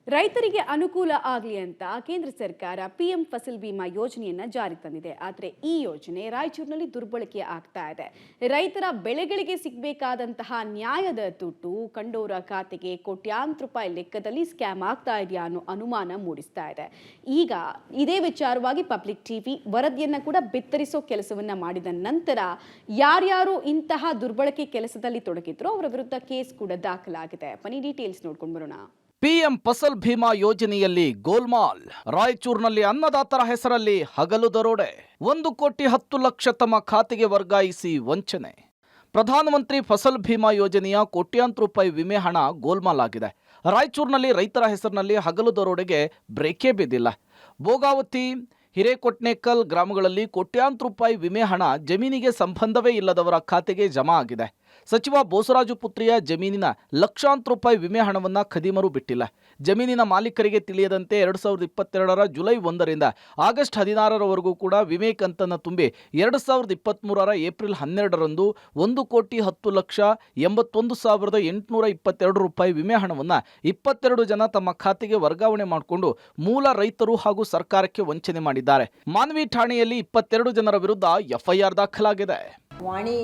ರೈತರಿಗೆ ಅನುಕೂಲ ಆಗಲಿ ಅಂತ ಕೇಂದ್ರ ಸರ್ಕಾರ ಪಿಎಂ ಫಸಲ್ ಬಿಮಾ ಯೋಜನೆಯನ್ನ ಜಾರಿಗೆ ತಂದಿದೆ. ಆದರೆ ಈ ಯೋಜನೆ ರಾಯಚೂರಿನಲ್ಲಿ ದುರ್ಬಳಕೆ ಆಗ್ತಾ ಇದೆ. ರೈತರ ಬೆಳೆಗಳಿಗೆ ಸಿಗಬೇಕಾದಂತಹ ನ್ಯಾಯದ ದುಡ್ಡು ಕಂಡೋರ ಖಾತೆಗೆ ಕೋಟ್ಯಾಂತರ ರೂಪಾಯಿ ಲೆಕ್ಕದಲ್ಲಿ ಸ್ಕ್ಯಾಮ್ ಆಗ್ತಾ ಇದೆಯಾ ಅನ್ನೋ ಅನುಮಾನ ಮೂಡಿಸ್ತಾ ಇದೆ. ಈಗ ಇದೇ ವಿಚಾರವಾಗಿ ಪಬ್ಲಿಕ್ ಟಿವಿ ವರದಿಯನ್ನ ಕೂಡ ಬಿತ್ತರಿಸೋ ಕೆಲಸವನ್ನ ಮಾಡಿದ ನಂತರ ಯಾರ್ಯಾರು ಇಂತಹ ದುರ್ಬಳಕೆ ಕೆಲಸದಲ್ಲಿ ತೊಡಗಿದ್ರು ಅವರ ವಿರುದ್ಧ ಕೇಸ್ ಕೂಡ ದಾಖಲಾಗಿದೆ. ಬನ್ನಿ ಡೀಟೇಲ್ಸ್ ನೋಡ್ಕೊಂಡು ಬರೋಣ. ಪಿಎಂ ಫಸಲ್ ಭೀಮಾ ಯೋಜನೆಯಲ್ಲಿ ಗೋಲ್ಮಾಲ್. ರಾಯಚೂರಿನಲ್ಲಿ ಅನ್ನದಾತರ ಹೆಸರಲ್ಲಿ ಹಗಲು ದರೋಡೆ. 1,10,00,000 ತಮ್ಮ ಖಾತೆಗೆ ವರ್ಗಾಯಿಸಿ ವಂಚನೆ. ಪ್ರಧಾನಮಂತ್ರಿ ಫಸಲ್ ಭೀಮಾ ಯೋಜನೆಯ ಕೋಟ್ಯಾಂತರ ರೂಪಾಯಿ ವಿಮೆ ಹಣ ಗೋಲ್ಮಾಲ್ ಆಗಿದೆ. ರಾಯಚೂರಿನಲ್ಲಿ ರೈತರ ಹೆಸರಿನಲ್ಲಿ ಹಗಲು ದರೋಡೆಗೆ ಬ್ರೇಕೇ ಬಿದ್ದಿಲ್ಲ. ಭೋಗಾವತಿ, ಹಿರೇಕೊಟ್ನೇಕಲ್ ಗ್ರಾಮಗಳಲ್ಲಿ ಕೋಟ್ಯಾಂತರ ರೂಪಾಯಿ ವಿಮೆ ಹಣ ಜಮೀನಿಗೆ ಸಂಬಂಧವೇ ಇಲ್ಲದವರ ಖಾತೆಗೆ ಜಮಾ ಆಗಿದೆ. ಸಚಿವ ಬೋಸರಾಜು ಪುತ್ರಿಯ ಜಮೀನಿನ ಲಕ್ಷಾಂತರ ರೂಪಾಯಿ ವಿಮೆ ಹಣವನ್ನ ಖದೀಮರು ಬಿಟ್ಟಿಲ್ಲ. ಜಮೀನಿನ ಮಾಲೀಕರಿಗೆ ತಿಳಿಯದಂತೆ 2022ರ ಜುಲೈ 1ರಿಂದ ಆಗಸ್ಟ್ 16ರವರೆಗೂ ಕೂಡ ವಿಮೆ ಕಂತನ್ನು ತುಂಬಿ 2023ರ ಏಪ್ರಿಲ್ 12ರಂದು 1,10,81,822 ರೂಪಾಯಿ ವಿಮೆ ಹಣವನ್ನು 22 ಜನ ತಮ್ಮ ಖಾತೆಗೆ ವರ್ಗಾವಣೆ ಮಾಡಿಕೊಂಡು ಮೂಲ ರೈತರು ಹಾಗೂ ಸರ್ಕಾರಕ್ಕೆ ವಂಚನೆ ಮಾಡಿದ್ದಾರೆ. ಮಾನ್ವಿ ಠಾಣೆಯಲ್ಲಿ 22 ಜನರ ವಿರುದ್ಧ ಎಫ್ಐಆರ್ ದಾಖಲಾಗಿದೆ. ವಾಣಿ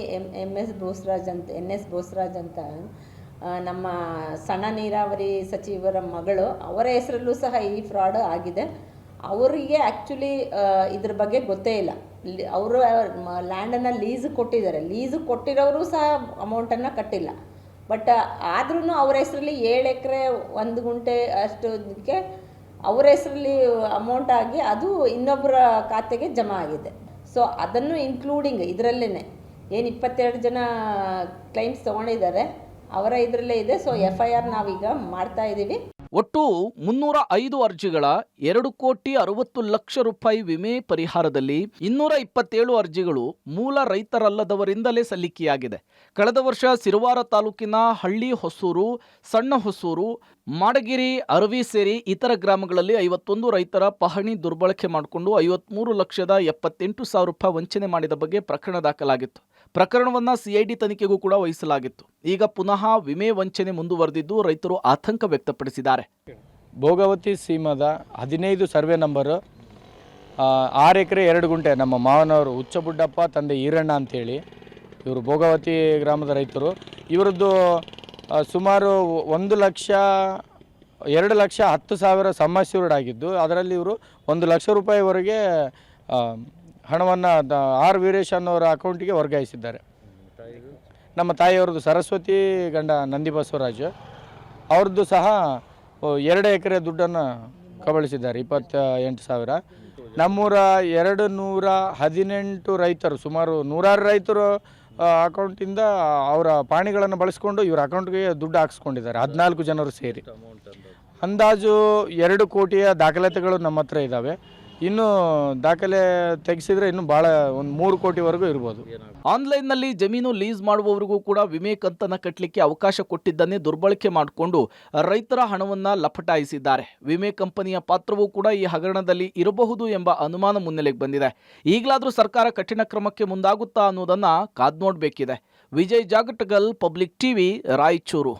ಎನ್ ಎಸ್ ಬೋಸರಾಜ್ ಅಂತ ನಮ್ಮ ಸಣ್ಣ ನೀರಾವರಿ ಸಚಿವರ ಮಗಳು, ಅವರ ಹೆಸರಲ್ಲೂ ಸಹ ಈ ಫ್ರಾಡ್ ಆಗಿದೆ. ಅವರಿಗೆ ಆ್ಯಕ್ಚುಲಿ ಇದ್ರ ಬಗ್ಗೆ ಗೊತ್ತೇ ಇಲ್ಲ. ಅವರು ಲ್ಯಾಂಡನ್ನು ಲೀಸ್ ಕೊಟ್ಟಿದ್ದಾರೆ. ಲೀಸ್ ಕೊಟ್ಟಿರೋರು ಸಹ ಅಮೌಂಟನ್ನು ಕಟ್ಟಿಲ್ಲ. ಬಟ್ ಆದ್ರೂ ಅವ್ರ ಹೆಸರಲ್ಲಿ 7 ಎಕರೆ 1 ಗುಂಟೆ ಅಷ್ಟಕ್ಕೆ ಅವರ ಹೆಸರಲ್ಲಿ ಅಮೌಂಟ್ ಆಗಿ ಅದು ಇನ್ನೊಬ್ಬರ ಖಾತೆಗೆ ಜಮಾ ಆಗಿದೆ. ಸೊ ಅದನ್ನು ಇನ್ಕ್ಲೂಡಿಂಗ್ ಇದರಲ್ಲೇ ಏನು 22 ಜನ ಕ್ಲೈಮ್ಸ್ ತೊಗೊಂಡಿದ್ದಾರೆ ಅವರ ಇದರಲ್ಲೇ ಇದೆ. ಸೊ FIR ನಾವೀಗ ಮಾಡ್ತಾ ಇದ್ದೀವಿ. ಒಟ್ಟು 305 ಅರ್ಜಿಗಳ 2,60,00,000 ರೂಪಾಯಿ ವಿಮೆ ಪರಿಹಾರದಲ್ಲಿ 227 ಅರ್ಜಿಗಳು ಮೂಲ ರೈತರಲ್ಲದವರಿಂದಲೇ ಸಲ್ಲಿಕೆಯಾಗಿದೆ. ಕಳೆದ ವರ್ಷ ಸಿರುವಾರ ತಾಲೂಕಿನ ಹಳ್ಳಿ ಹೊಸೂರು, ಸಣ್ಣ ಹೊಸೂರು, ಮಾಡಗಿರಿ, ಅರವಿ ಸೇರಿ ಇತರ ಗ್ರಾಮಗಳಲ್ಲಿ 51 ರೈತರ ಪಹಣಿ ದುರ್ಬಳಕೆ ಮಾಡಿಕೊಂಡು 53,78,000 ರೂಪಾಯಿ ವಂಚನೆ ಮಾಡಿದ ಬಗ್ಗೆ ಪ್ರಕರಣ ದಾಖಲಾಗಿತ್ತು. ಪ್ರಕರಣವನ್ನು CID ತನಿಖೆಗೂ ಕೂಡ ವಹಿಸಲಾಗಿತ್ತು. ಈಗ ಪುನಃ ವಿಮೆ ವಂಚನೆ ಮುಂದುವರೆದಿದ್ದು ರೈತರು ಆತಂಕ ವ್ಯಕ್ತಪಡಿಸಿದ್ದಾರೆ. ಭೋಗಾವತಿ ಸೀಮದ 15 ಸರ್ವೆ ನಂಬರು 6 ಎಕರೆ 2 ಗುಂಟೆ ನಮ್ಮ ಮಾವನವರು ಹುಚ್ಚಬುಡ್ಡಪ್ಪ ತಂದೆ ಈರಣ್ಣ ಅಂತೇಳಿ ಇವರು ಭೋಗಾವತಿ ಗ್ರಾಮದ ರೈತರು. ಇವರದ್ದು ಸುಮಾರು 1,02,10,000 ಸಮ್ಮಾಸ್ಯೂರ್ಡ್ ಆಗಿದ್ದು ಅದರಲ್ಲಿ ಇವರು 1,00,000 ರೂಪಾಯಿವರೆಗೆ ಹಣವನ್ನು ಆರ್ ವೀರೇಶ್ ಅನ್ನೋರ ಅಕೌಂಟಿಗೆ ವರ್ಗಾಯಿಸಿದ್ದಾರೆ. ನಮ್ಮ ತಾಯಿಯವ್ರದ್ದು ಸರಸ್ವತಿ, ಗಂಡ ನಂದಿ ಬಸವರಾಜು, ಅವ್ರದ್ದು ಸಹ 2 ಎಕರೆ ದುಡ್ಡನ್ನು ಕಬಳಿಸಿದ್ದಾರೆ, 28,000. ನಮ್ಮೂರ 218 ರೈತರು, ಸುಮಾರು 106 ರೈತರು ಅಕೌಂಟಿಂದ ಅವರ ಪಾಣಿಗಳನ್ನು ಬಳಸ್ಕೊಂಡು ಇವ್ರ ಅಕೌಂಟ್ಗೆ ದುಡ್ಡು ಹಾಕ್ಸ್ಕೊಂಡಿದ್ದಾರೆ. 14 ಜನರು ಸೇರಿ ಅಂದಾಜು 2 ಕೋಟಿಯ ದಾಖಲಾತಿಗಳು ನಮ್ಮ ಹತ್ರ ಇದ್ದಾವೆ. ಇನ್ನು ದಾಖಲೆ ತೆಗೆಸಿದ್ರೆ ಇನ್ನು ಭಾಳ 3 ಕೋಟಿವರೆಗೂ ಇರ್ಬೋದು. ಆನ್ಲೈನ್ನಲ್ಲಿ ಜಮೀನು ಲೀಸ್ ಮಾಡುವವರಿಗೂ ಕೂಡ ವಿಮೆ ಕಂತನ್ನು ಕಟ್ಟಲಿಕ್ಕೆ ಅವಕಾಶ ಕೊಟ್ಟಿದ್ದನ್ನೇ ದುರ್ಬಳಕೆ ಮಾಡಿಕೊಂಡು ರೈತರ ಹಣವನ್ನು ಲಪಟಾಯಿಸಿದ್ದಾರೆ. ವಿಮೆ ಕಂಪನಿಯ ಪಾತ್ರವೂ ಕೂಡ ಈ ಹಗರಣದಲ್ಲಿ ಇರಬಹುದು ಎಂಬ ಅನುಮಾನ ಮುನ್ನೆಲೆಗೆ ಬಂದಿದೆ. ಈಗಲಾದರೂ ಸರ್ಕಾರ ಕಠಿಣ ಕ್ರಮಕ್ಕೆ ಮುಂದಾಗುತ್ತಾ ಅನ್ನೋದನ್ನು ಕಾದು ನೋಡಬೇಕಿದೆ. Vijay Jagatagal, public TV, Raichur.